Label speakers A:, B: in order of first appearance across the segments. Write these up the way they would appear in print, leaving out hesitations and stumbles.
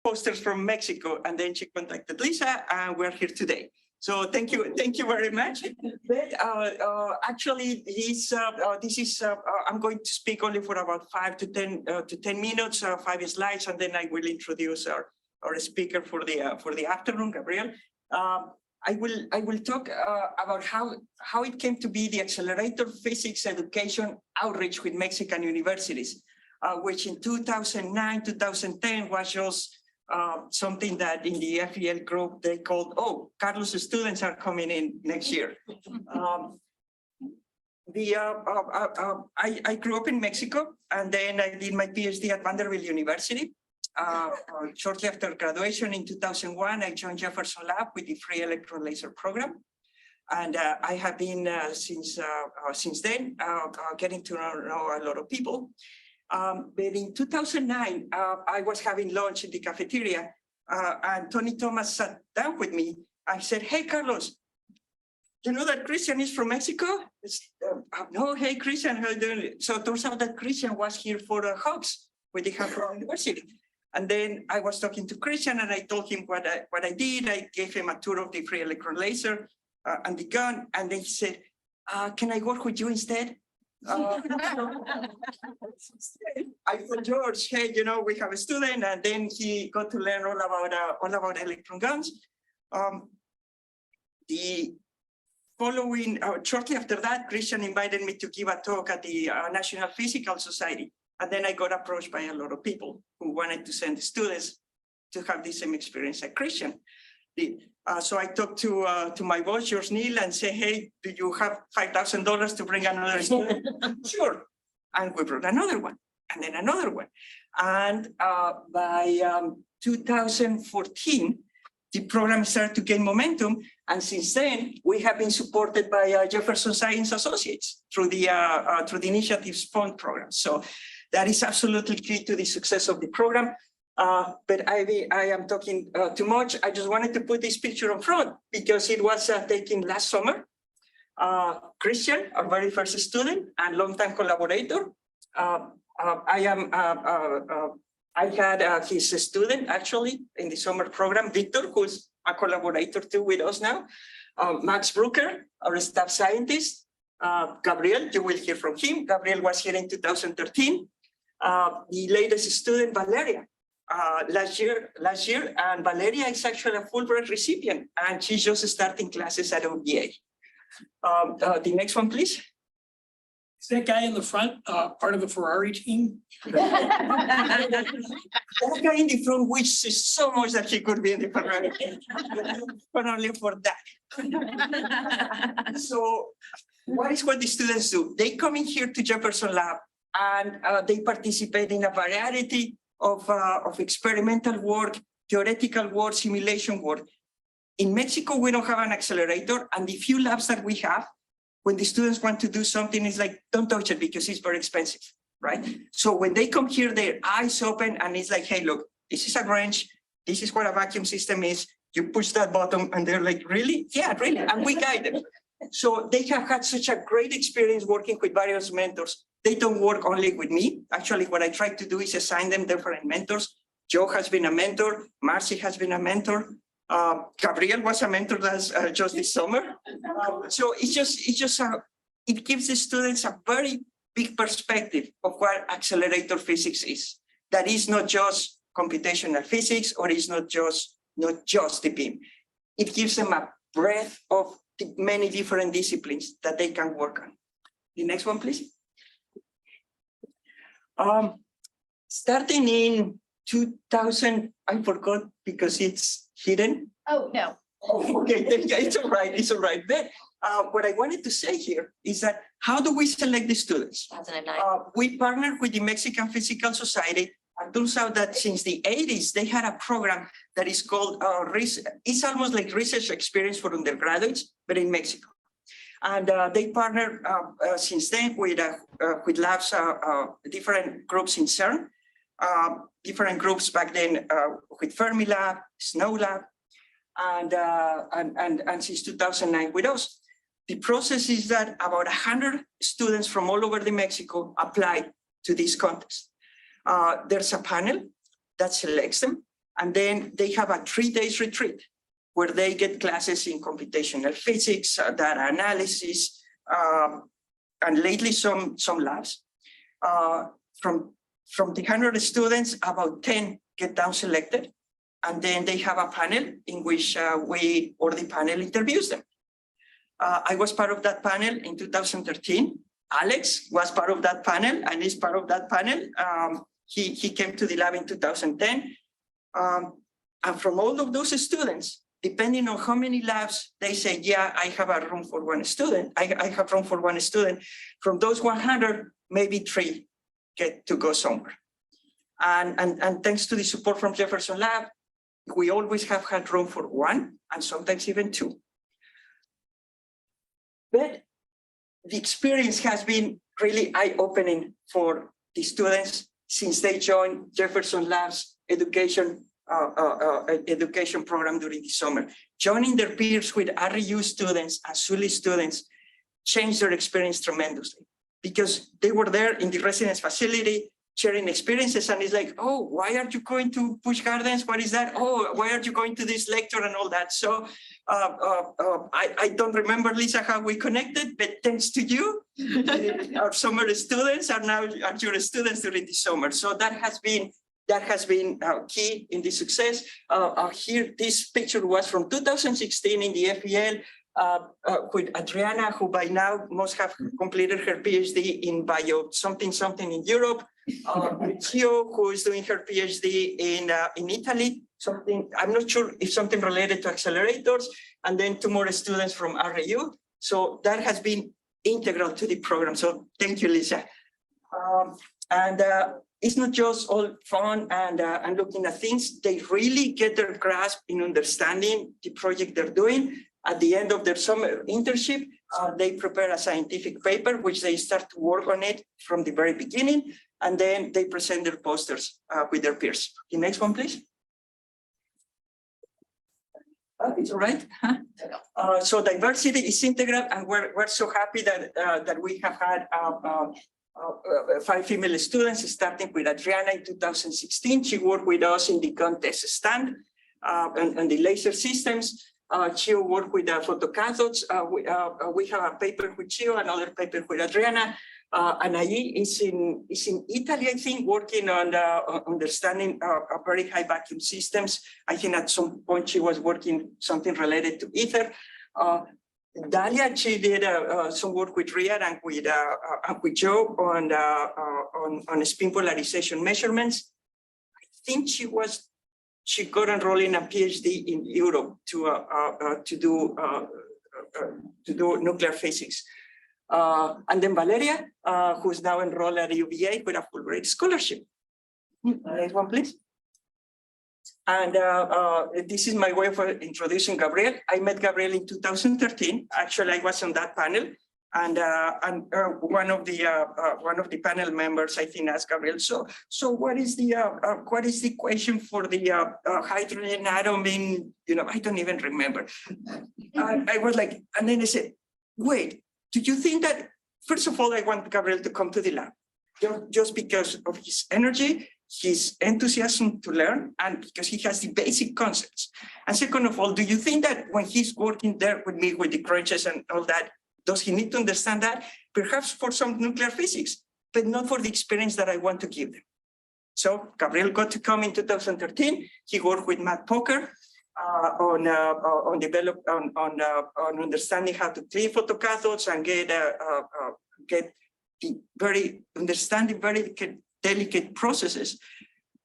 A: posters from Mexico, and then she contacted Lisa, and we're here today. So thank you very much. But actually, this is I'm going to speak only for about 5 to 10 minutes, 5 slides, and then I will introduce our speaker for the afternoon, Gabriel. I will talk about how it came to be the Accelerator Physics Education Outreach with Mexican universities, which in 2009, 2010 was just something that in the FEL group they called, oh, Carlos' students are coming in next year. I grew up in Mexico, and then I did my PhD at Vanderbilt University. Shortly after graduation in 2001, I joined Jefferson Lab with the free electron laser program. And I have been since then getting to know a lot of people. But in 2009, I was having lunch in the cafeteria, and Tony Thomas sat down with me. I said, hey, Carlos, you know that Christian is from Mexico? No, hey, Christian, how are you doing? So it turns out that Christian was here for Hubs with the Harvard University. And then I was talking to Christian, and I told him what I did. I gave him a tour of the free electron laser and the gun. And then he said, can I work with you instead? I told George, hey, you know, we have a student, and then he got to learn all about electron guns. The following, shortly after that, Christian invited me to give a talk at the National Physical Society, and then I got approached by a lot of people who wanted to send students to have the same experience that Christian did. So I talked to my boss, George Neal, and say, hey, do you have $5,000 to bring another student? Sure. And we brought another one, and then another one. And by 2014, the program started to gain momentum. And since then, we have been supported by Jefferson Science Associates through the Initiatives Fund program. So that is absolutely key to the success of the program. But I am talking too much. I just wanted to put this picture up front because it was taken last summer. Christian, our very first student and longtime collaborator. I had his student actually in the summer program, Victor, who's a collaborator too with us now. Max Brooker, our staff scientist. Gabriel, you will hear from him. Gabriel was here in 2013. The latest student, Valeria. Last year, and Valeria is actually a Fulbright recipient, and she's just starting classes at ODA. The next one, please.
B: Is that guy in the front part of the Ferrari team?
A: That guy in the front wishes so much that he could be in the Ferrari team, but only for that. So what the students do? They come in here to Jefferson Lab, and they participate in a variety of experimental work, theoretical work, simulation work. In Mexico, we don't have an accelerator, and the few labs that we have, when the students want to do something, it's like, don't touch it because it's very expensive, right? So when they come here, their eyes open, and it's like, hey, look, this is a wrench. This is what a vacuum system is. You push that button, and they're like, really? Yeah, really, and we guide them. So they have had such a great experience working with various mentors. They don't work only with me. Actually, what I try to do is assign them different mentors. Joe has been a mentor. Marcy has been a mentor. Gabriel was a mentor just this summer. So it gives the students a very big perspective of what accelerator physics is. That is not just computational physics, or is not just the beam. It gives them a breadth of the many different disciplines that they can work on. The next one, please. Starting in 2000, I forgot because it's hidden.
C: Oh, no.
A: Oh, okay, it's all right, it's all right. But what I wanted to say here is that how do we select the students?
C: 2009.
A: We partnered with the Mexican Physical Society. It turns out that since the 80s, they had a program that is called, it's almost like research experience for undergraduates, but in Mexico. And they partnered since then with labs, different groups in CERN, different groups back then with Fermilab, Snow Lab, and since 2009 with us. The process is that about 100 students from all over Mexico applied to this contest. There's a panel that selects them. And then they have a 3-day retreat where they get classes in computational physics, data analysis, and lately some labs. From the 100 students, about 10 get down selected. And then they have a panel in which the panel interviews them. I was part of that panel in 2013. Alex was part of that panel and is part of that panel. He came to the lab in 2010. And from all of those students, depending on how many labs they say, yeah, I have a room for one student. I have room for one student. From those 100, maybe 3 get to go somewhere. And thanks to the support from Jefferson Lab, we always have had room for 1 and sometimes even 2. But the experience has been really eye-opening for the students since they joined Jefferson Lab's education program during the summer. Joining their peers with REU students and SULI students changed their experience tremendously because they were there in the residence facility sharing experiences, and it's like, oh, why are you going to Busch Gardens? What is that? Oh, why are you going to this lecture and all that? So I don't remember, Lisa, how we connected, but thanks to you, our summer students are now your students during the summer. So that has been key in the success. Here, this picture was from 2016 in the FEL with Adriana, who by now must have completed her PhD in bio something in Europe. Gio, who is doing her PhD in Italy. I'm not sure if something related to accelerators, and then 2 more students from REU. So that has been integral to the program. So thank you, Lisa. It's not just all fun and looking at things. They really get their grasp in understanding the project they're doing. At the end of their summer internship, they prepare a scientific paper, which they start to work on it from the very beginning, and then they present their posters with their peers. The next one, please. It's all right. So diversity is integral, and we're so happy that we have had 5 female students, starting with Adriana in 2016. She worked with us in the contest stand and the laser systems. Chio worked with the photocathodes. We have a paper with Chio, another paper with Adriana. Anaí is in Italy, I think, working on understanding very high vacuum systems. I think at some point she was working something related to ether. Dalia, she did some work with Riyad and with Joe on spin polarization measurements. I think she got enrolled in a PhD in Europe to do nuclear physics. And then Valeria, who's now enrolled at UVA with a Fulbright scholarship. Next one, please. And this is my way of introducing Gabriel. I met Gabriel in 2013. Actually, I was on that panel, and one of the panel members, I think, asked Gabriel, so what is the equation for the hydrogen atom in, I don't even remember. I was like, and then I said, wait, do you think that, first of all, I want Gabriel to come to the lab just because of his energy, his enthusiasm to learn, and because he has the basic concepts. And second of all, do you think that when he's working there with me with the crunches and all that, does he need to understand that? Perhaps for some nuclear physics, but not for the experience that I want to give them. So Gabriel got to come in 2013. He worked with Matt Poker on understanding how to clean photocathodes and get the very delicate processes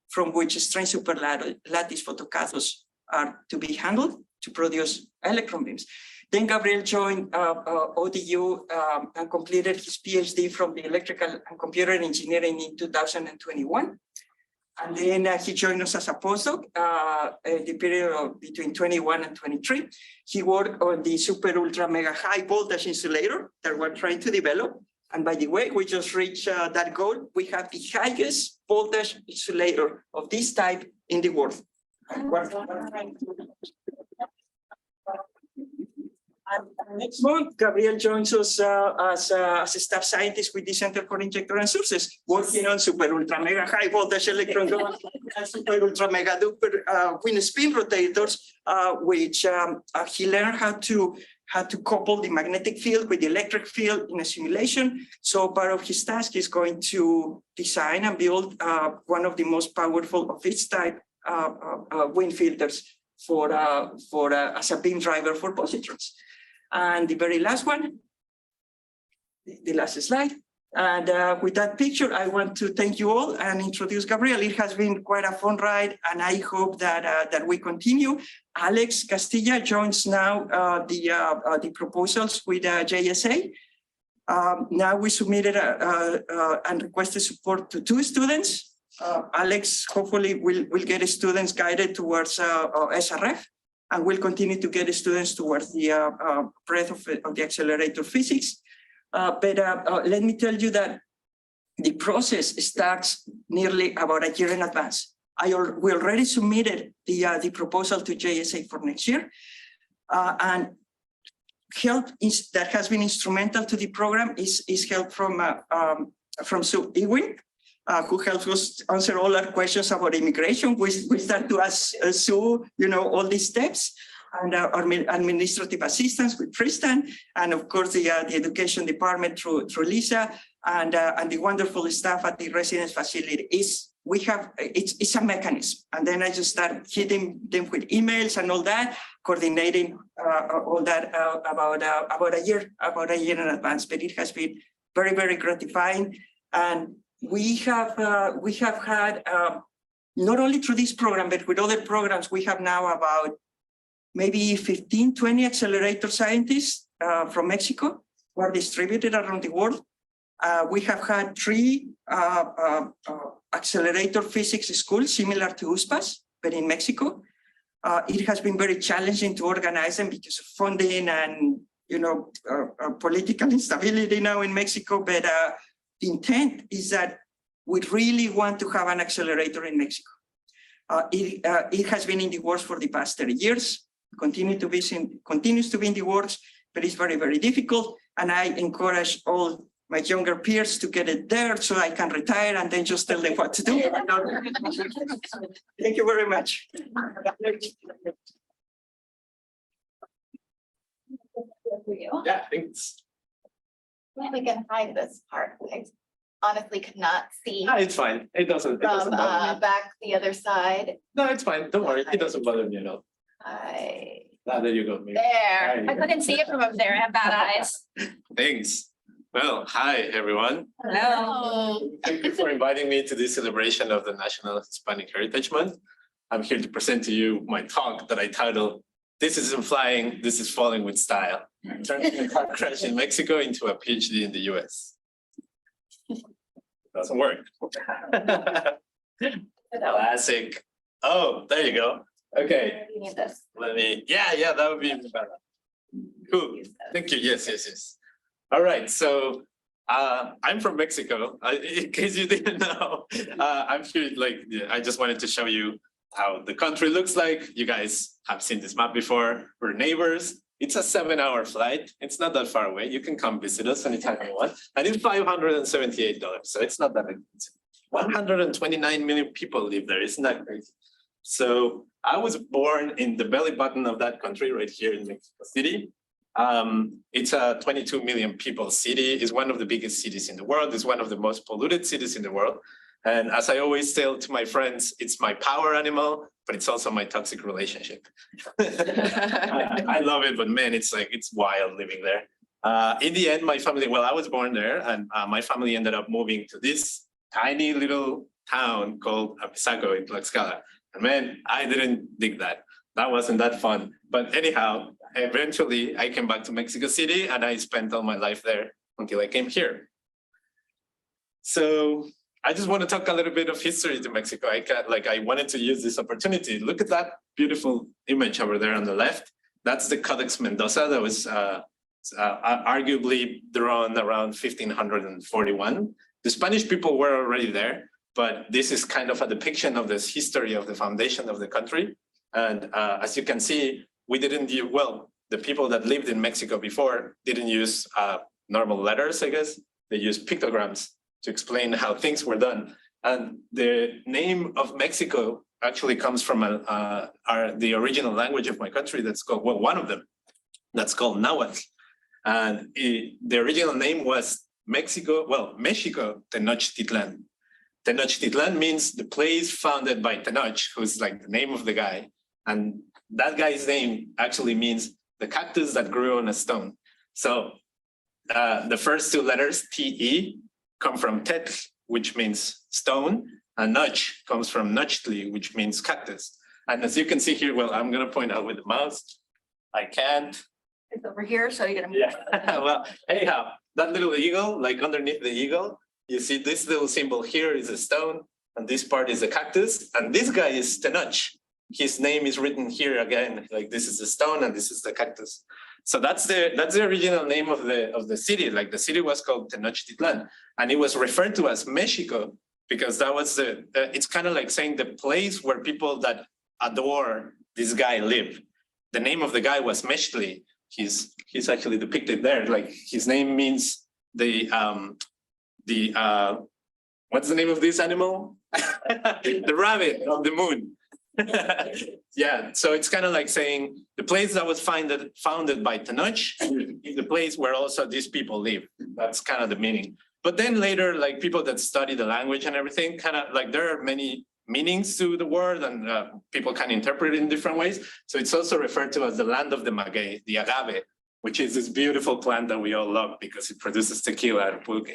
A: from which strain superlattice photocathodes are to be handled to produce electron beams. Then Gabriel joined ODU and completed his PhD from the electrical and computer engineering in 2021. And then he joined us as a postdoc the period between 21 and 23. He worked on the super ultra mega high voltage insulator that we're trying to develop. And by the way, we just reached that goal. We have the highest voltage insulator of this type in the world. And next month, Gabriel joins us as a staff scientist with the Center for Injector and Sources, working on super ultra mega high voltage electron gun and super ultra mega duper wind spin rotators, which he learned how to couple the magnetic field with the electric field in a simulation. So part of his task is going to design and build one of the most powerful of its type wind filters for as a beam driver for positrons. And the very last one, the last slide. And with that picture, I want to thank you all and introduce Gabriel. It has been quite a fun ride, and I hope that we continue. Alex Castilla joins now the proposals with JSA. Now we submitted and requested support to 2 students. Alex hopefully will get students guided towards SRF, and will continue to get students towards the breadth of the accelerator physics. But let me tell you that the process starts nearly about a year in advance. We already submitted the proposal to JSA for next year, and help that has been instrumental to the program is help from Sue Ewing, who helps us answer all our questions about immigration. We start to ask Sue, all these steps, and our administrative assistants with Tristan, and of course the education department through Lisa, and the wonderful staff at the residence facility. It's a mechanism, and then I just start hitting them with emails and all that, coordinating all that about a year in advance. But it has been very, very gratifying, and we have had not only through this program but with other programs. We have now about maybe 15, 20 accelerator scientists from Mexico who are distributed around the world. We have had 3 accelerator physics schools similar to USPAS, but in Mexico. It has been very challenging to organize them because of funding and political instability now in Mexico. But the intent is that we really want to have an accelerator in Mexico. It has been in the works for the past 30 years. Continues to be in the works, but it's very, very difficult. And I encourage all my younger peers to get it there so I can retire and then just tell them what to do. Thank you very much.
C: Yeah, thanks.
D: We can hide this part. I honestly could not see
C: It's fine. It doesn't
D: from
C: bother me.
D: back the other side.
C: No, it's fine. Don't worry. It doesn't bother me at all. There you go. Maybe.
D: There.
C: you
E: I
C: go.
E: couldn't see it from up there. I have bad eyes.
C: Thanks. Well, hi, everyone.
E: Hello.
C: Thank you for inviting me to this celebration of the National Hispanic Heritage Month. I'm here to present to you my talk that I titled, "This Isn't Flying, This Is Falling with Style. Turning a car crash in Mexico into a PhD in the US." Doesn't work. Classic. Oh, there you go. Okay,
D: You need this.
C: let me, yeah, that would be even better. Cool. Thank you. Yes. All right. So I'm from Mexico. In case you didn't know, I'm here. I just wanted to show you how the country looks like. You guys have seen this map before. We're neighbors. It's a 7-hour flight. It's not that far away. You can come visit us anytime you want. And it's $578. So it's not that expensive. 129 million people live there. Isn't that crazy? So I was born in the belly button of that country right here in Mexico City. It's a 22 million people city. It's one of the biggest cities in the world. It's one of the most polluted cities in the world. And as I always tell to my friends, it's my power animal, but it's also my toxic relationship. I love it, but man, it's wild living there. In the end, my family, I was born there, and my family ended up moving to this tiny little town called Apizaco in Tlaxcala. And man, I didn't dig that. That wasn't that fun. But anyhow, eventually I came back to Mexico City and I spent all my life there until I came here. So I just want to talk a little bit of history to Mexico. I wanted to use this opportunity. Look at that beautiful image over there on the left. That's the Codex Mendoza that was arguably drawn around 1541. The Spanish people were already there, but this is kind of a depiction of this history of the foundation of the country. And as you can see, we didn't the people that lived in Mexico before didn't use normal letters, I guess. They used pictograms to explain how things were done. And the name of Mexico actually comes from the original language of my country that's called, well, one of them, that's called Nahuatl. And the original name was Mexico Tenochtitlan. Tenochtitlan means the place founded by Tenoch, who's like the name of the guy. And that guy's name actually means the cactus that grew on a stone. So the first two letters, T-E, come from Tetl, which means stone, and Noch comes from Nochtli, which means cactus. And as you can see here, well, I'm gonna point out with the mouse. I can't.
E: It's over here, so you're gonna.
C: Yeah, well, anyhow, that little eagle, like underneath the eagle, you see this little symbol here is a stone, and this part is a cactus, and this guy is Tenoch. His name is written here again, like this is the stone and this is the cactus. So that's the original name of the city. Like the city was called Tenochtitlan, and it was referred to as Mexico because that was it's kind of like saying the place where people that adore this guy live. The name of the guy was Mechtli. He's actually depicted there. Like his name means the what's the name of this animal? The rabbit of the moon. Yeah, so it's kind of like saying the place that was founded by Tenoch is the place where also these people live. That's kind of the meaning. But then later, like people that study the language and everything, kind of like there are many meanings to the word and people can interpret it in different ways. So it's also referred to as the land of the maguey, the agave, which is this beautiful plant that we all love because it produces tequila and pulque.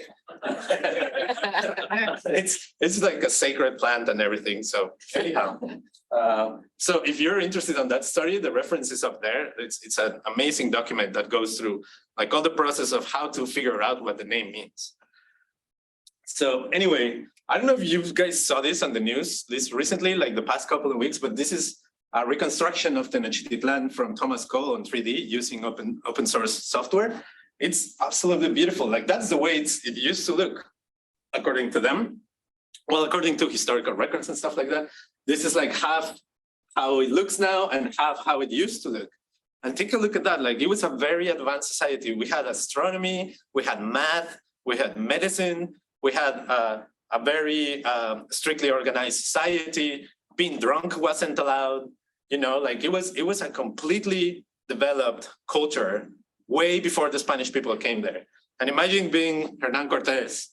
C: It's like a sacred plant and everything. So anyhow, so if you're interested in that study, the reference is up there. It's an amazing document that goes through like all the process of how to figure out what the name means. So anyway, I don't know if you guys saw this on the news recently, like the past couple of weeks, but this is a reconstruction of Tenochtitlan from Thomas Cole on 3D using open source software. It's absolutely beautiful. Like that's the way it used to look, according to them. Well, according to historical records and stuff like that. This is like half how it looks now and half how it used to look. And take a look at that. Like it was a very advanced society. We had astronomy, we had math, we had medicine, we had a very strictly organized society. Being drunk wasn't allowed. You know, like it was a completely developed culture way before the Spanish people came there. And imagine being Hernan Cortés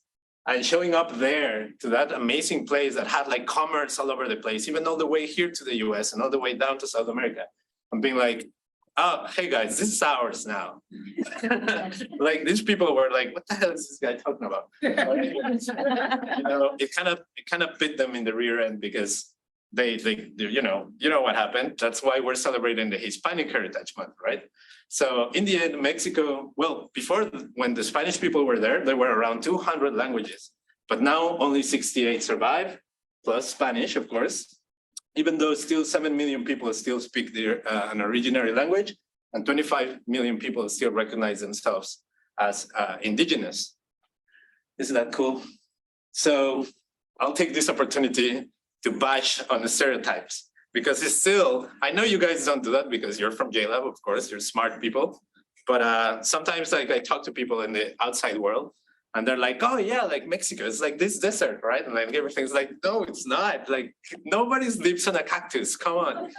C: and showing up there to that amazing place that had like commerce all over the place, even all the way here to the US and all the way down to South America, and being like, oh, hey guys, this is ours now. Like these people were like, what the hell is this guy talking about? You know, it kind of bit them in the rear end because they you know what happened. That's why we're celebrating the Hispanic Heritage Month, right? So in the end, Mexico, well, before when the Spanish people were there were around 200 languages, but now only 68 survive, plus Spanish, of course, even though still 7 million people still speak an originary language, and 25 million people still recognize themselves as indigenous. Isn't that cool? So I'll take this opportunity to bash on the stereotypes, because it's still, I know you guys don't do that because you're from JLab, of course, you're smart people, but sometimes like I talk to people in the outside world and they're like, oh yeah, like Mexico, it's like this desert, right? And like everything's like, no, it's not. Like nobody lives on a cactus, come on.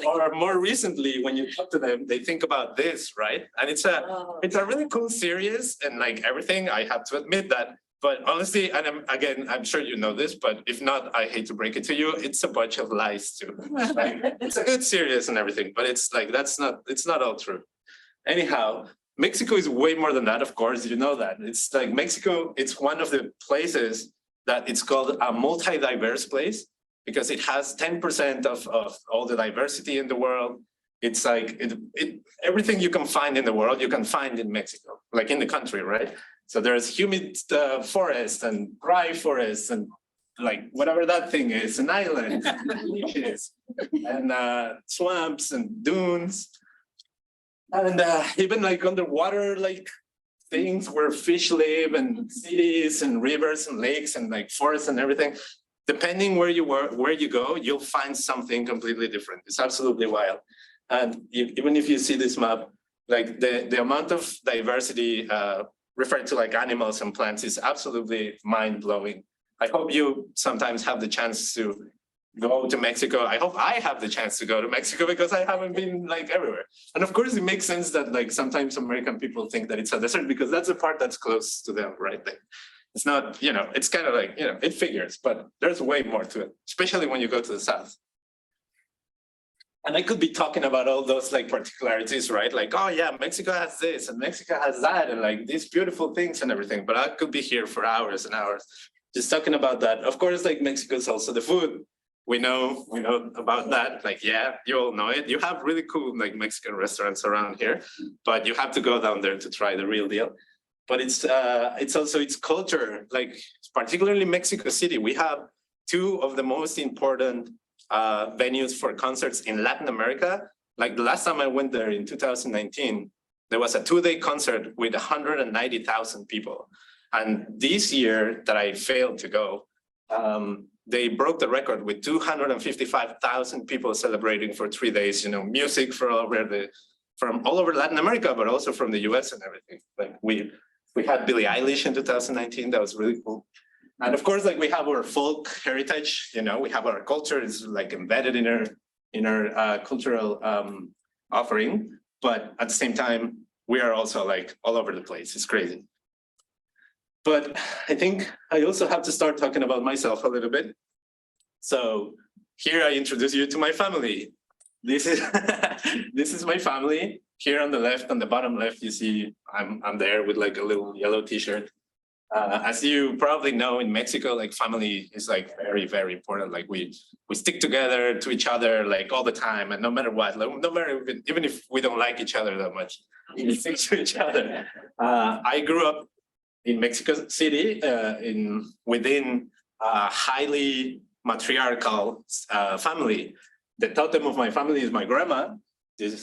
C: Or more recently, when you talk to them, they think about this, right? And it's a really cool series and like everything, I have to admit that. But honestly, and I'm sure you know this, but if not, I hate to break it to you, it's a bunch of lies too. Like, it's a good series and everything, but it's like, it's not all true. Anyhow, Mexico is way more than that, of course, you know that. It's like Mexico, it's one of the places that it's called a multi-diverse place because it has 10% of all the diversity in the world. It's like, everything you can find in the world, you can find in Mexico, like in the country, right? So there's humid forest and dry forest and like whatever that thing is, an island, beaches, and swamps and dunes. And even like underwater, like things where fish live and cities and rivers and lakes and like forests and everything. depending where you go, you'll find something completely different. It's absolutely wild. And even if you see this map, like the amount of diversity referred to like animals and plants is absolutely mind-blowing. I hope you sometimes have the chance to go to Mexico. I hope I have the chance to go to Mexico because I haven't been like everywhere. And of course, it makes sense that like sometimes American people think that it's a desert because that's the part that's close to them, right? Like, it's not, you know, it's kind of like, you know, it figures, but there's way more to it, especially when you go to the south. And I could be talking about all those like particularities, right? Like, oh yeah, Mexico has this and Mexico has that and like these beautiful things and everything, but I could be here for hours and hours just talking about that. Of course, like Mexico is also the food. We know about that. Like, yeah, you all know it. You have really cool like Mexican restaurants around here, but you have to go down there to try the real deal. But it's also its culture, like particularly Mexico City. We have two of the most important venues for concerts in Latin America. Like the last time I went there in 2019, there was a 2-day concert with 190,000 people. And this year that I failed to go, they broke the record with 255,000 people celebrating for 3 days, you know, music from all over Latin America, but also from the US and everything. Like we had Billie Eilish in 2019, that was really cool. And of course, like we have our folk heritage, you know, we have our culture is like embedded in our cultural offering, but at the same time, we are also like all over the place. It's crazy. But I think I also have to start talking about myself a little bit. So here I introduce you to my family. This is this is my family. Here on the left, on the bottom left, you see I'm there with like a little yellow t-shirt. As you probably know, in Mexico, like family is like very, very important. Like we stick together to each other like all the time, and no matter what, like, no matter even if we don't like each other that much, we stick to each other. I grew up in Mexico City, within a highly matriarchal family. The totem of my family is my grandma.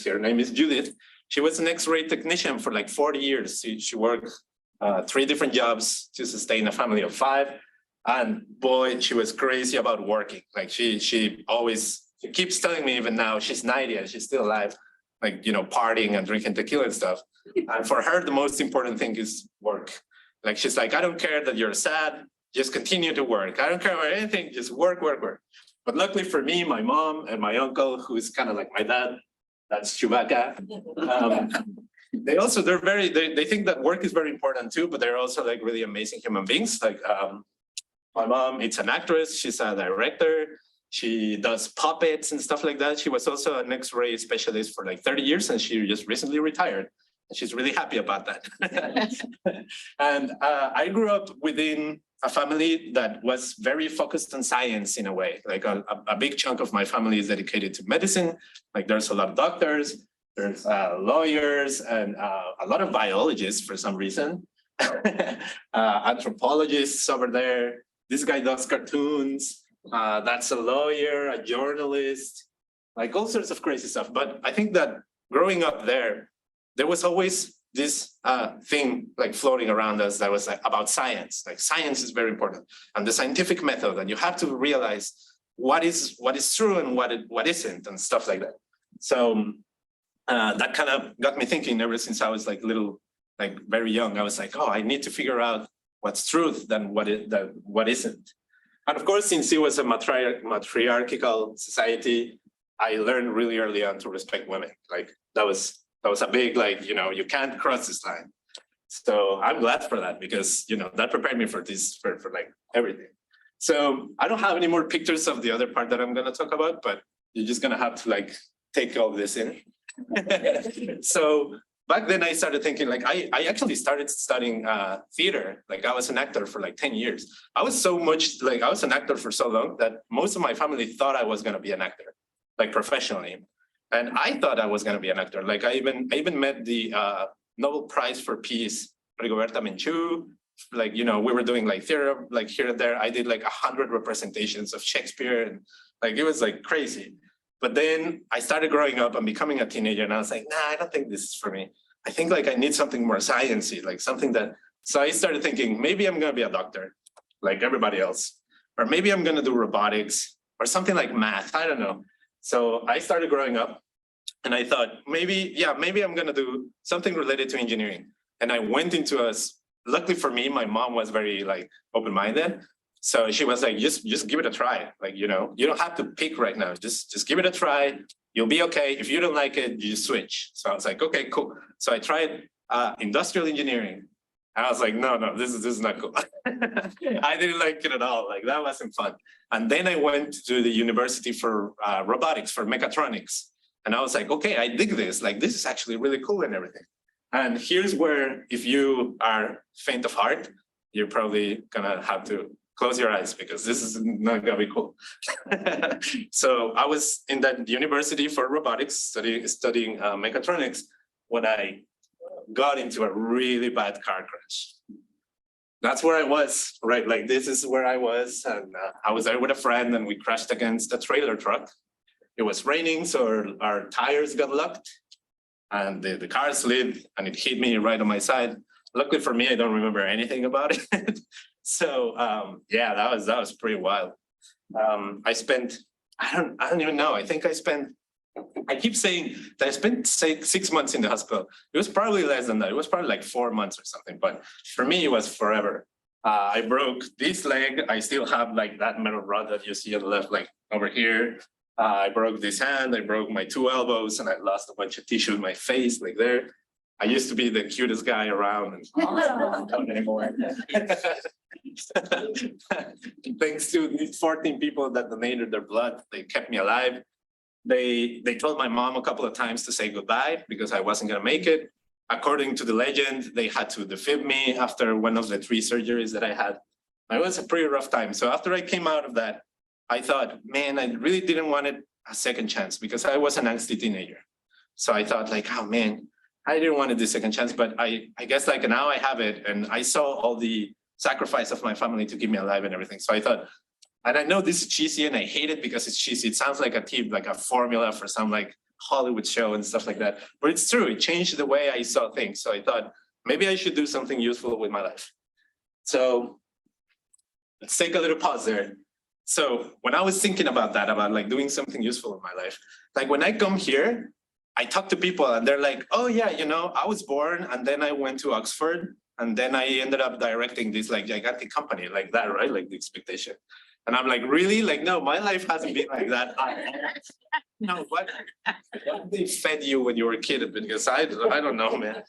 C: Her name is Judith. She was an X-ray technician for like 40 years. She worked 3 different jobs to sustain a family of 5. And boy, she was crazy about working. Like she keeps telling me even now, she's 90 and she's still alive, like, you know, partying and drinking tequila and stuff. And for her, the most important thing is work. Like, she's like, I don't care that you're sad, just continue to work. I don't care about anything, just work, work, work. But luckily for me, my mom and my uncle, who is kind of like my dad, that's Chewbacca. They think that work is very important too, but they're also like really amazing human beings. Like my mom, it's an actress, she's a director, she does puppets and stuff like that. She was also an X-ray specialist for like 30 years and she just recently retired. She's really happy about that. And I grew up within a family that was very focused on science in a way. Like a big chunk of my family is dedicated to medicine. Like there's a lot of doctors, there's lawyers, and a lot of biologists for some reason. Anthropologists over there. This guy does cartoons. That's a lawyer, a journalist, like all sorts of crazy stuff. But I think that growing up there was always this thing like floating around us that was like about science. Like science is very important, and the scientific method, and you have to realize what is true and what isn't, and stuff like that. So that kind of got me thinking ever since I was like little, like very young. I was like, oh, I need to figure out what's truth than what isn't. And of course, since it was a matriarchal society, I learned really early on to respect women. Like that was a big, like, you know, you can't cross this line. So I'm glad for that because, you know, that prepared me for this, for like everything. So I don't have any more pictures of the other part that I'm going to talk about, but you're just going to have to like take all this in. So back then I started thinking like, I actually started studying theater. Like I was an actor for like 10 years. I was an actor for so long that most of my family thought I was going to be an actor, like professionally. And I thought I was going to be an actor. Like I even met the Nobel Prize for Peace, Rigoberta Menchú. Like, you know, we were doing like theater, like here and there. I did like 100 representations of Shakespeare, and like it was like crazy. But then I started growing up and becoming a teenager, and I was like, nah, I don't think this is for me. I think like I need something more sciencey, like something that. So I started thinking maybe I'm going to be a doctor, like everybody else. or maybe I'm gonna do robotics or something like math. I don't know. So I started growing up and I thought maybe I'm gonna do something related to engineering. And I went into luckily for me, my mom was very like open-minded. So she was like, just give it a try. Like, you don't have to pick right now. Just give it a try. You'll be okay. If you don't like it, you switch. So I was like, okay, cool. So I tried industrial engineering. And I was like, no, this is not cool. I didn't like it at all. Like that wasn't fun. And then I went to the university for robotics, for mechatronics. And I was like, okay, I dig this. Like this is actually really cool and everything. And here's where, if you are faint of heart, you're probably gonna have to close your eyes because this is not gonna be cool. So I was in that university for robotics, studying mechatronics, when I got into a really bad car crash. That's where I was, right? Like this is where I was, and I was there with a friend, and we crashed against a trailer truck. It was raining, so our tires got locked, and the car slid, and it hit me right on my side. Luckily for me, I don't remember anything about it. So yeah, that was pretty wild. I spent, I don't even know. I keep saying that I spent 6 months in the hospital. It was probably less than that. It was probably like 4 months or something. But for me, it was forever. I broke this leg. I still have like that metal rod that you see on the left, like over here. I broke this hand. I broke my 2 elbows, and I lost a bunch of tissue in my face, like there. I used to be the cutest guy around, and I don't anymore. Thanks to these 14 people that donated their blood, they kept me alive. They told my mom a couple of times to say goodbye because I wasn't gonna make it. According to the legend, they had to defib me after one of the 3 surgeries that I had. It was a pretty rough time. So after I came out of that, I thought, man, I really didn't want it a second chance because I was an angsty teenager. So I thought like, oh man, I didn't want to do second chance, but I guess like now I have it, and I saw all the sacrifice of my family to keep me alive and everything. So I thought, and I know this is cheesy and I hate it because it's cheesy. It sounds like a formula for some like Hollywood show and stuff like that. But it's true, it changed the way I saw things. So I thought maybe I should do something useful with my life. So let's take a little pause there. So when I was thinking about that, about like doing something useful in my life, like when I come here, I talk to people and they're like, oh yeah, I was born and then I went to Oxford and then I ended up directing this like gigantic company like that, right? Like the expectation. And I'm like, really? Like, no, my life hasn't been like that. No, what they fed you when you were a kid? Because I don't know, man.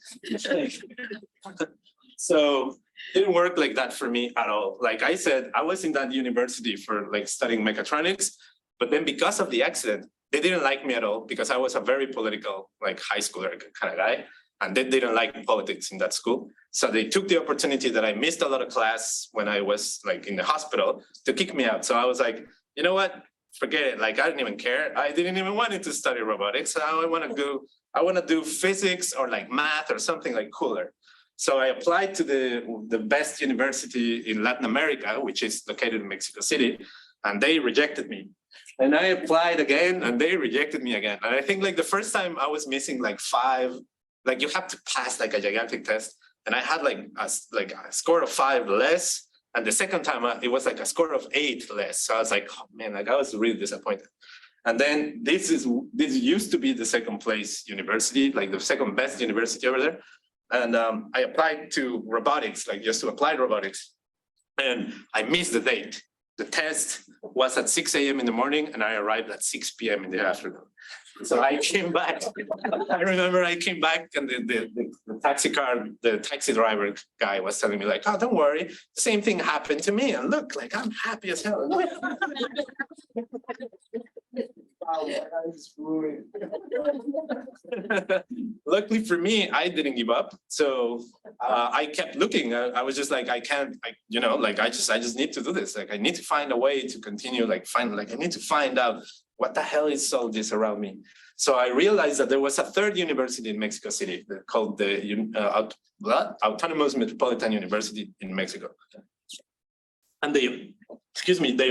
C: So it didn't work like that for me at all. Like I said, I was in that university for like studying mechatronics, but then because of the accident, they didn't like me at all because I was a very political, like high schooler kind of guy. And they didn't like politics in that school. So they took the opportunity that I missed a lot of class when I was like in the hospital to kick me out. So I was like, you know what? Forget it. Like, I didn't even care. I didn't even want to study robotics. I want to do physics or like math or something like cooler. So I applied to the best university in Latin America, which is located in Mexico City, and they rejected me. And I applied again and they rejected me again. And I think like the first time I was missing like 5, like you have to pass like a gigantic test. And I had like a score of 5 less. And the second time it was like a score of 8 less. So I was like, oh man, like I was really disappointed. And then this used to be the second place university, like the second best university over there. And I applied to robotics, like just to apply robotics. And I missed the date. The test was at 6 a.m. in the morning and I arrived at 6 p.m. in the afternoon. So I came back. I remember I came back and the taxi driver guy was telling me like, oh, don't worry. The same thing happened to me. And look, like I'm happy as hell. Luckily for me, I didn't give up. So I kept looking. I was just like, I just need to do this. Like, I need to find a way to continue, I need to find out what the hell is all this around me. So I realized that there was a third university in Mexico City called the Autonomous Metropolitan University in Mexico. And they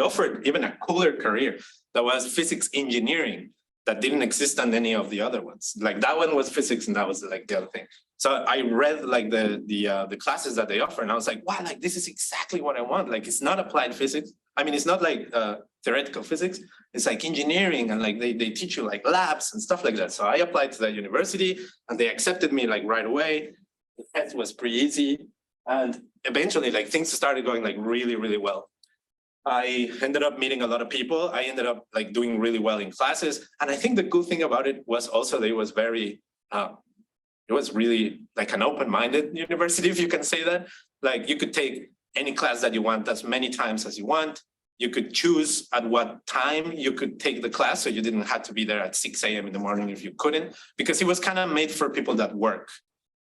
C: offered even a cooler career that was physics engineering that didn't exist on any of the other ones. Like that one was physics and that was like the other thing. So I read like the classes that they offer, and I was like, wow, like this is exactly what I want. Like it's not applied physics. I mean, it's not like theoretical physics. It's like engineering, and like they teach you like labs and stuff like that. So I applied to that university, and they accepted me like right away. The test was pretty easy, and eventually like things started going like really, really well. I ended up meeting a lot of people. I ended up like doing really well in classes, and I think the cool thing about it was also that it was very. It was really like an open-minded university, if you can say that. Like you could take any class that you want as many times as you want. You could choose at what time you could take the class, so you didn't have to be there at 6 a.m. in the morning if you couldn't, because it was kind of made for people that work.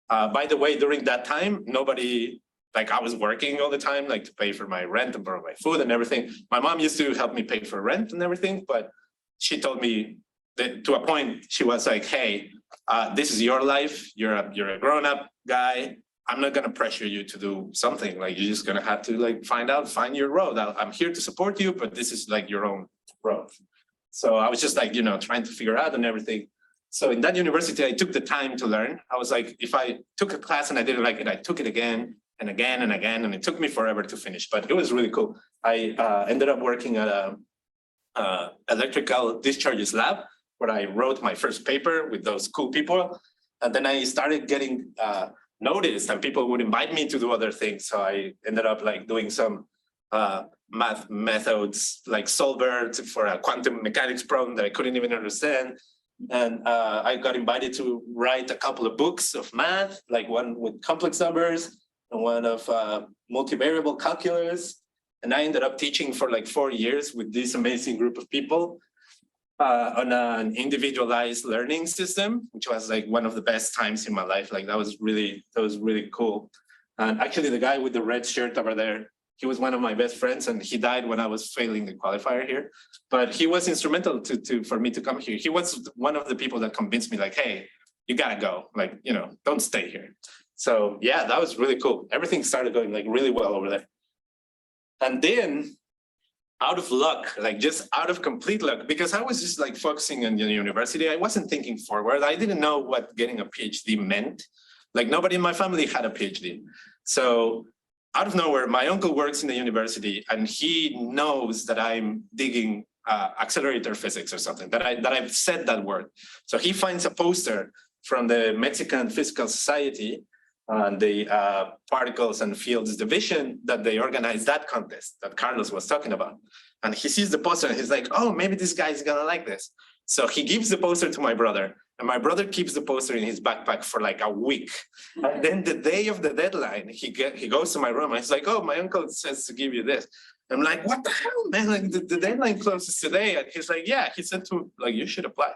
C: By the way, during that time, nobody, like I was working all the time, like to pay for my rent and for my food and everything. My mom used to help me pay for rent and everything, but she told me that to a point, she was like, hey, this is your life. You're a grown-up guy. I'm not gonna pressure you to do something. Like you're just gonna have to like find your road. I'm here to support you, but this is like your own road. So I was just like, trying to figure out and everything. So in that university, I took the time to learn. I was like, if I took a class and I didn't like it, I took it again and again and again, and it took me forever to finish, but it was really cool. I ended up working at a electrical discharges lab, where I wrote my first paper with those cool people. And then I started getting noticed, and people would invite me to do other things. So I ended up like doing some math methods, like solver for a quantum mechanics problem that I couldn't even understand. And I got invited to write a couple of books of math, like one with complex numbers and one of multivariable calculus. And I ended up teaching for like 4 years with this amazing group of people. On an individualized learning system, which was like one of the best times in my life. Like that was really cool. And actually the guy with the red shirt over there, he was one of my best friends, and he died when I was failing the qualifier here. But he was instrumental for me to come here. He was one of the people that convinced me like, hey, you gotta go, like, don't stay here. So yeah, that was really cool. Everything started going like really well over there. And then out of luck, like just out of complete luck, because I was just like focusing on the university. I wasn't thinking forward. I didn't know what getting a PhD meant. Like nobody in my family had a PhD. So out of nowhere, my uncle works in the university, and he knows that I'm digging accelerator physics or something, that I've said that word. So he finds a poster from the Mexican Physical Society on the Particles and Fields division, that they organized that contest that Carlos was talking about. And he sees the poster and he's like, oh, maybe this guy is gonna like this. So he gives the poster to my brother, and my brother keeps the poster in his backpack for like a week. And then the day of the deadline, he goes to my room and he's like, oh, my uncle says to give you this. I'm like, what the hell, man? Like the deadline closes today. And he's like, yeah, he said to like, you should apply.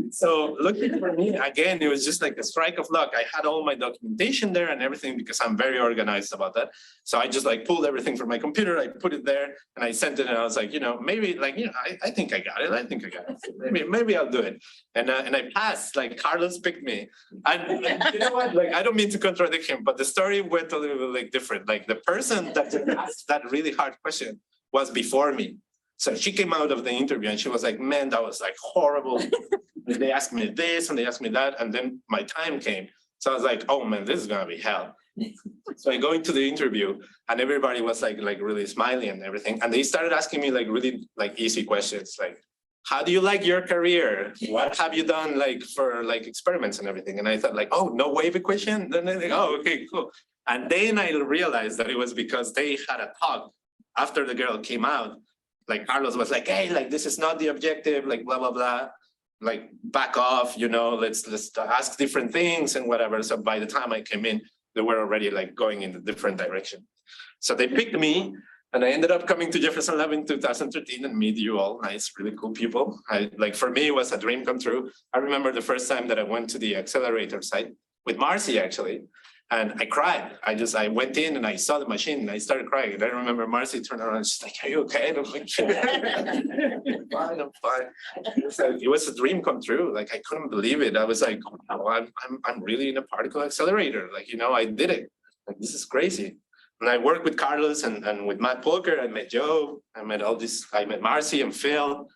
C: So looking for me, again, it was just like a strike of luck. I had all my documentation there and everything, because I'm very organized about that. So I just like pulled everything from my computer, I put it there, and I sent it, and I was like, maybe like, I think I got it. I think I got it. Maybe I'll do it. And I passed, like Carlos picked me. And you know what, like, I don't mean to contradict him, but the story went a little bit like different. Like the person that asked that really hard question was before me. So she came out of the interview and she was like, man, that was like horrible. They asked me this and they asked me that. And then my time came. So I was like, oh man, this is gonna be hell. So I go into the interview and everybody was like really smiling and everything. And they started asking me like really like easy questions. Like, how do you like your career? What have you done like for like experiments and everything? And I thought like, oh, no wave equation? Then I think, oh, okay, cool. And then I realized that it was because they had a talk after the girl came out. Like Carlos was like, hey, like this is not the objective, like blah, blah, blah. Like back off, let's ask different things and whatever. So by the time I came in, they were already like going in a different direction. So they picked me, and I ended up coming to Jefferson Lab in 2013 and meet you all, nice, really cool people. For me, it was a dream come true. I remember the first time that I went to the accelerator site with Marcy actually. And I cried. I went in and I saw the machine and I started crying. And I remember Marcy turned around and she's like, are you okay? And I'm like, fine, I'm fine. So it was a dream come true. Like I couldn't believe it. I was like, oh, I'm really in a particle accelerator. Like, I did it. Like, this is crazy. And I worked with Carlos and with Matt Polker. I met Joe. I met Marcy and Phil.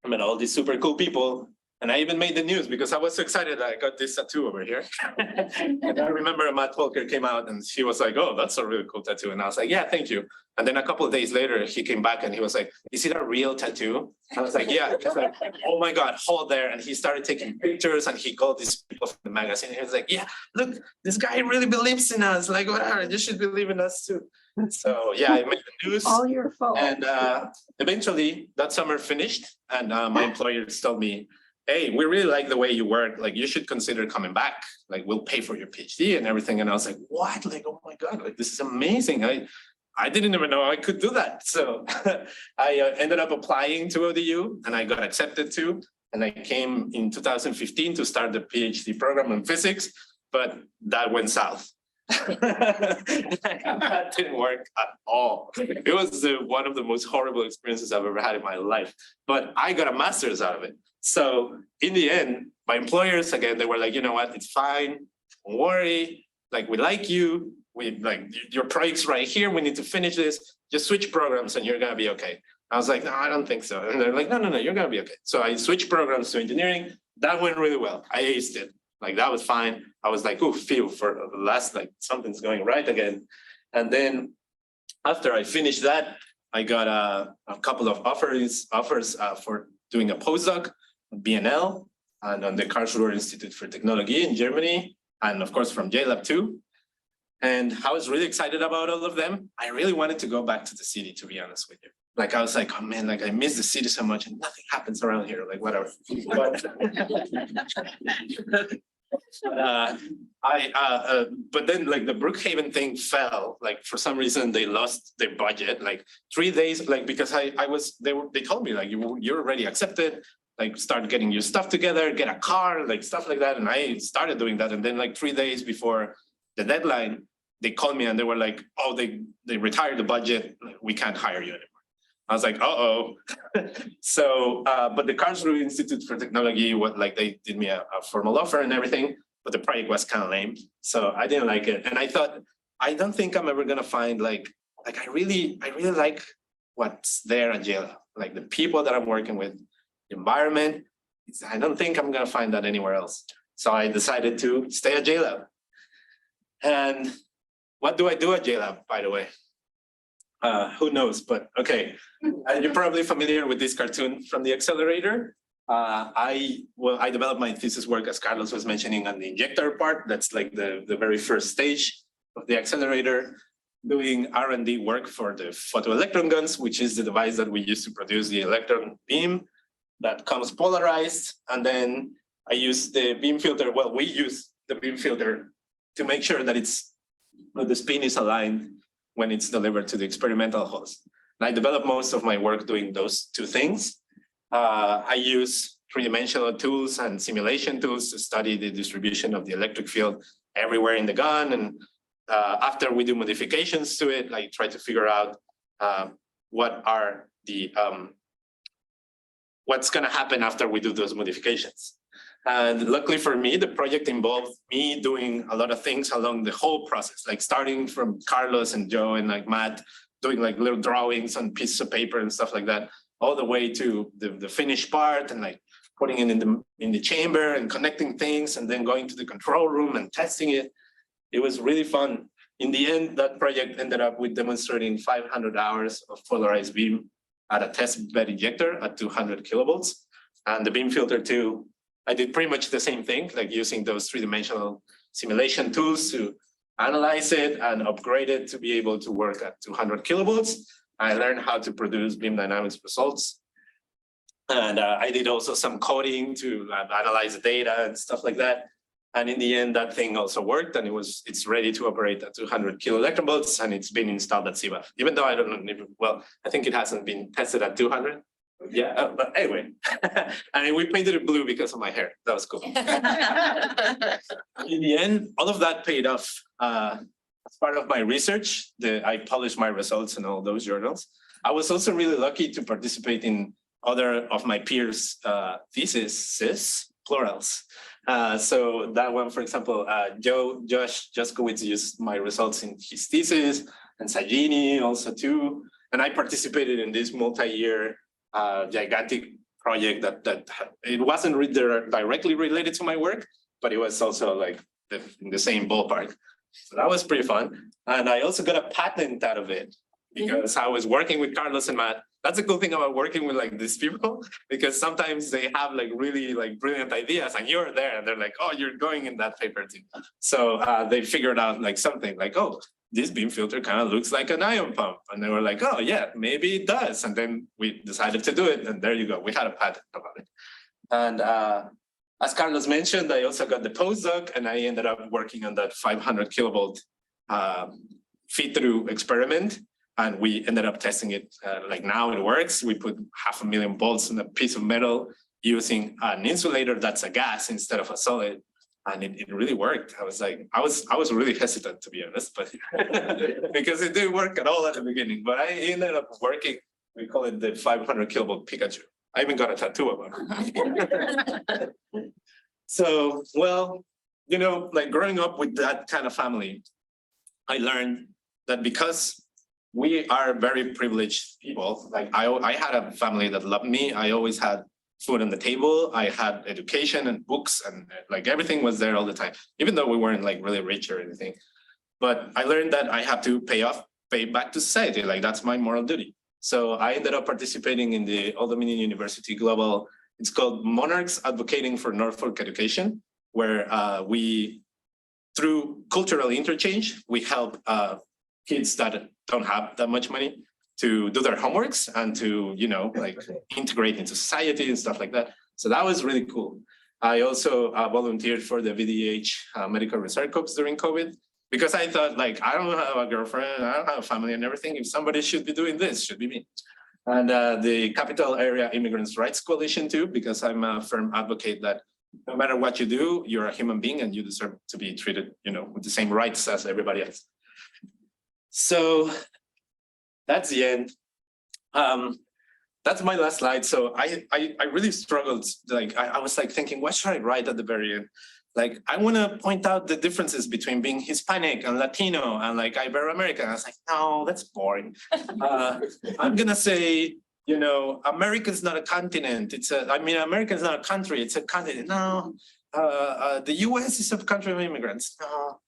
C: I met all these super cool people. And I even made the news because I was so excited that I got this tattoo over here. And I remember Matt Walker came out and she was like, oh, that's a really cool tattoo. And I was like, yeah, thank you. And then a couple of days later, he came back and he was like, is it a real tattoo? I was like, yeah. He's like, oh my God, hold there. And he started taking pictures and he called these people from the magazine. He was like, yeah, look, this guy really believes in us. Like, whatever, you should believe in us too. So yeah, I made the news.
E: All your fault.
C: And eventually that summer finished and my employers told me, hey, we really like the way you work. Like you should consider coming back. Like we'll pay for your PhD and everything. And I was like, what? Like, oh my God, like this is amazing. I didn't even know I could do that. So I ended up applying to ODU and I got accepted too. And I came in 2015 to start the PhD program in physics, but that went south. That didn't work at all. It was one of the most horrible experiences I've ever had in my life, but I got a master's out of it. So in the end, my employers, again, they were like, you know what, it's fine, don't worry, like we like you, we like your project's right here, we need to finish this, just switch programs and you're gonna be okay. I was like, no, I don't think so. And they're like, no, you're gonna be okay. So I switched programs to engineering, that went really well, I aced it. Like that was fine. I was like, oh, phew, for the last, like something's going right again. And then after I finished that, I got a couple of offers for doing a postdoc at BNL and on the Karlsruhe Institute for Technology in Germany, and of course from JLab too. And I was really excited about all of them. I really wanted to go back to the city, to be honest with you. Like I was like, oh man, like I miss the city so much and nothing happens around here, like whatever. But then like the Brookhaven thing fell, like for some reason they lost their budget, like 3 days, like because they told me like you're already accepted, like start getting your stuff together, get a car, like stuff like that. And I started doing that. And then like 3 days before the deadline, they called me and they were like, oh, they retired the budget, like, we can't hire you anymore. I was like, uh-oh. So, but the Karlsruhe Institute for Technology, they did me a formal offer and everything, but the project was kind of lame. So I didn't like it. And I thought, I don't think I'm ever gonna find like I really like what's there at JLab, like the people that I'm working with, the environment. I don't think I'm gonna find that anywhere else. So I decided to stay at JLab. And what do I do at JLab, by the way? Who knows, but okay. You're probably familiar with this cartoon from the accelerator. I developed my thesis work, as Carlos was mentioning, on the injector part. That's like the very first stage of the accelerator, doing R&D work for the photoelectron guns, which is the device that we use to produce the electron beam that comes polarized. And then I use the beam filter. Well, we use the beam filter to make sure that the spin is aligned when it's delivered to the experimental host. And I developed most of my work doing those two things. I use three-dimensional tools and simulation tools to study the distribution of the electric field everywhere in the gun. And after we do modifications to it, I try to figure out what's gonna happen after we do those modifications. And luckily for me, the project involved me doing a lot of things along the whole process, like starting from Carlos and Joe and like Matt, doing like little drawings on pieces of paper and stuff like that, all the way to the finished part and like putting it in the chamber and connecting things and then going to the control room and testing it. It was really fun. In the end, that project ended up with demonstrating 500 hours of polarized beam at a test bed injector at 200 kilovolts. And the beam filter too, I did pretty much the same thing, like using those three-dimensional simulation tools to analyze it and upgrade it to be able to work at 200 kilovolts. I learned how to produce beam dynamics results. And I did also some coding to analyze the data and stuff like that. And in the end, that thing also worked and it's ready to operate at 200 kilo electron volts and it's been installed at CBAF, even though I don't know, well, I think it hasn't been tested at 200. Yeah, but anyway, and we painted it blue because of my hair. That was cool. In the end, all of that paid off. As part of my research, I published my results in all those journals. I was also really lucky to participate in other of my peers' theses, plurals. So that one, for example, Josh Jaskowitz used my results in his thesis, and Sajini also too. And I participated in this multi-year gigantic project that it wasn't directly related to my work, but it was also like in the same ballpark. So that was pretty fun. And I also got a patent out of it because I was working with Carlos and Matt. That's a cool thing about working with like these people, because sometimes they have like really like brilliant ideas and you're there and they're like, oh, you're going in that paper too. So they figured out like something like, oh, this beam filter kind of looks like an ion pump. And they were like, oh yeah, maybe it does. And then we decided to do it. And there you go. We had a patent about it. And as Carlos mentioned, I also got the postdoc and I ended up working on that 500 kilovolt feed-through experiment. And we ended up testing it, like now it works. We put 500,000 volts in a piece of metal using an insulator that's a gas instead of a solid. And it really worked. I was like, I was really hesitant, to be honest, but because it didn't work at all at the beginning, but I ended up working. We call it the 500 kilovolt Pikachu. I even got a tattoo of it. So, well, you know, like growing up with that kind of family, I learned that because we are very privileged people. Like I had a family that loved me. I always had food on the table. I had education and books and like everything was there all the time, even though we weren't like really rich or anything. But I learned that I have to pay back to society. Like that's my moral duty. So I ended up participating in the Old Dominion University Global, it's called Monarchs Advocating for Norfolk Education, where we, through cultural interchange, we help kids that don't have that much money to do their homeworks and to, you know, like integrate into society and stuff like that. So that was really cool. I also volunteered for the VDH Medical Research Corps during COVID, because I thought like, I don't have a girlfriend, I don't have a family and everything. If somebody should be doing this, should be me. And the Capital Area Immigrants' Rights Coalition too, because I'm a firm advocate that no matter what you do, you're a human being and you deserve to be treated, you know, with the same rights as everybody else. So that's the end. That's my last slide. So I really struggled. Like I was like thinking, what should I write at the very end? Like I want to point out the differences between being Hispanic and Latino and like Ibero-American. I was like, no, that's boring. I'm gonna say, you know, America is not a continent. America is not a country. It's a continent. No. The U.S. is a country of immigrants. No.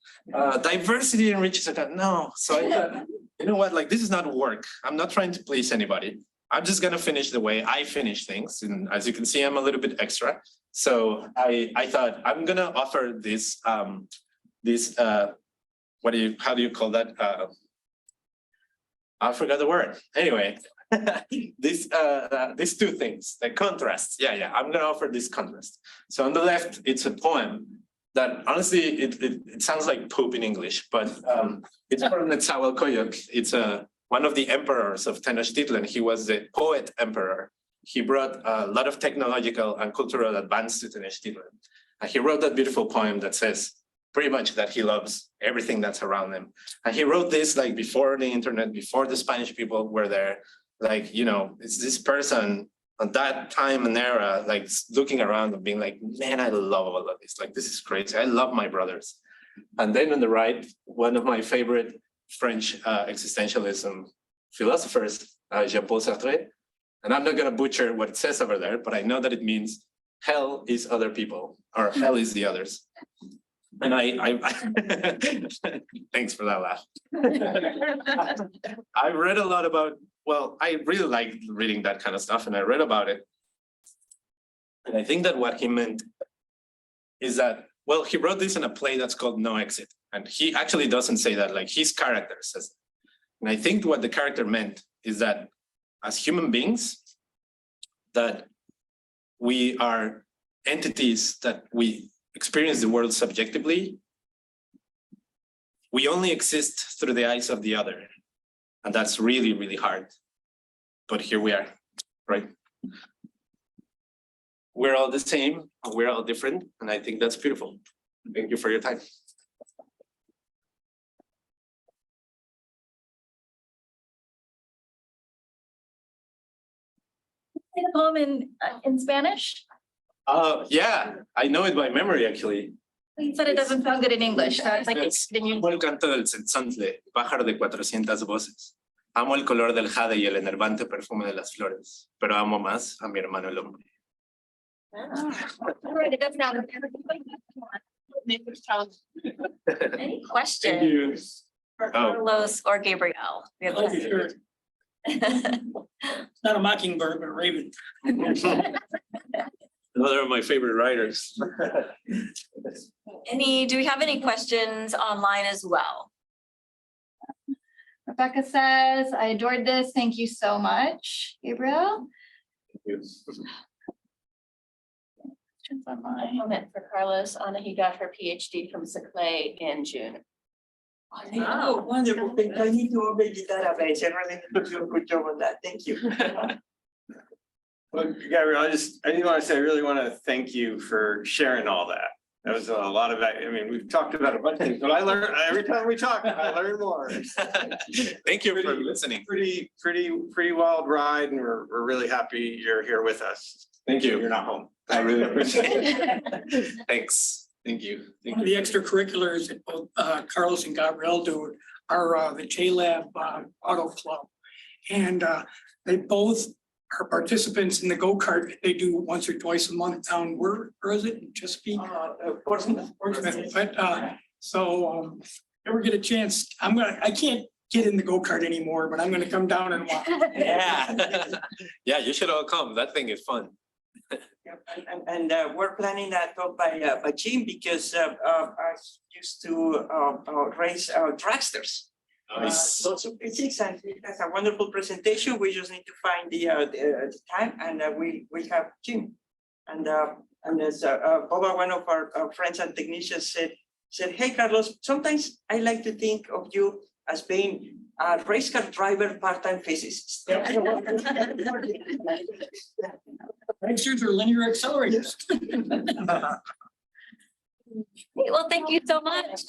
C: Diversity enriches a country. No. So I thought, you know what? Like this is not work. I'm not trying to please anybody. I'm just gonna finish the way I finish things. And as you can see, I'm a little bit extra. So I thought I'm gonna offer this how do you call that? I forgot the word. Anyway, these two things, the contrasts. Yeah, I'm gonna offer this contrast. So on the left, it's a poem that honestly it sounds like poop in English, but it's from Netzahualcoyotl. It's one of the emperors of Tenochtitlan. He was the poet emperor. He brought a lot of technological and cultural advance to Tenochtitlan. And he wrote that beautiful poem that says pretty much that he loves everything that's around him. And he wrote this like before the internet, before the Spanish people were there. Like, you know, it's this person at that time and era, like looking around and being like, man, I love all of this. Like, this is crazy. I love my brothers. And then on the right, one of my favorite French existentialism philosophers, Jean-Paul Sartre. And I'm not going to butcher what it says over there, but I know that it means hell is other people or hell is the others. And I thanks for that laugh. I read a lot about, well, I really like reading that kind of stuff and I read about it. And I think that what he meant is that, well, he wrote this in a play that's called No Exit. And he actually doesn't say that, like his character says. And I think what the character meant is that as human beings, that we are entities that we experience the world subjectively. We only exist through the eyes of the other. And that's really, really hard. But here we are, right? We're all the same, we're all different. And I think that's beautiful. Thank you for your time.
E: The poem in Spanish?
C: Yeah, I know it by memory, actually.
E: You said it doesn't sound good in English, so it's like,
C: It's
E: then you.
C: como el canto del tzotzontle, pájaro de 400 voces. Amo el color del jade y el enervante perfume de las flores, pero amo más a mi hermano el hombre.
E: Right, it doesn't have- Any questions for
C: Oh.
E: Carlos or Gabrielle? We have
B: Oh, sure. Not a mockingbird, but a raven.
C: Another of my favorite writers.
E: Do we have any questions online as well?
D: Rebecca says, I adored this. Thank you so much, Gabriel. Questions online.
F: Comment for Carlos, he got her PhD from Clay in June.
A: Oh, wonderful. I need to update the database. I really need to do a good job on that. Thank you.
G: Well, Gabrielle, I just want to say, I really want to thank you for sharing all that. That was a lot of, I mean, we've talked about a bunch of things, but I learn, every time we talk, I learn more.
C: Thank you for listening.
G: Pretty wild ride, and we're really happy you're here with us.
C: Thank you.
G: You're not home. I really appreciate it.
C: Thanks. Thank you. Thank
B: One of
C: you.
B: the extracurriculars that both Carlos and Gabrielle do are the J-Lab Auto Club. And they both are participants in the go-kart that they do once or twice a month down, where is it? In Chesapeake?
A: Portsmouth.
B: Portsmouth. But so ever get a chance, I can't get in the go-kart anymore, but I'm gonna come down and watch.
C: Yeah. Yeah, you should all come. That thing is fun.
A: Yep, and we're planning that talk by Jim because I used to race dragsters.
C: Nice.
A: So it's exciting. That's a wonderful presentation. We just need to find the time, and we have Jim. And as Boba, one of our friends and technicians said, "Hey Carlos, sometimes I like to think of you as being a race car driver, part-time physicist."
B: Racers or linear accelerators.
E: Well, thank you so much.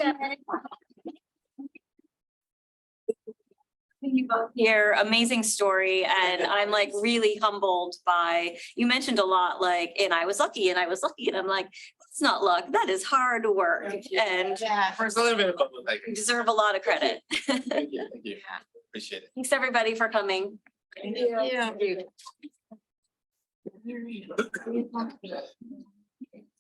E: You both here, amazing story, and I'm like really humbled by, you mentioned a lot like, and I was lucky, and I'm like, it's not luck, that is hard work, and
D: Yeah.
C: First, a little bit about like.
E: you deserve a lot of credit.
C: Thank you. Thank you. Appreciate it.
E: Thanks, everybody, for coming.
D: Yeah.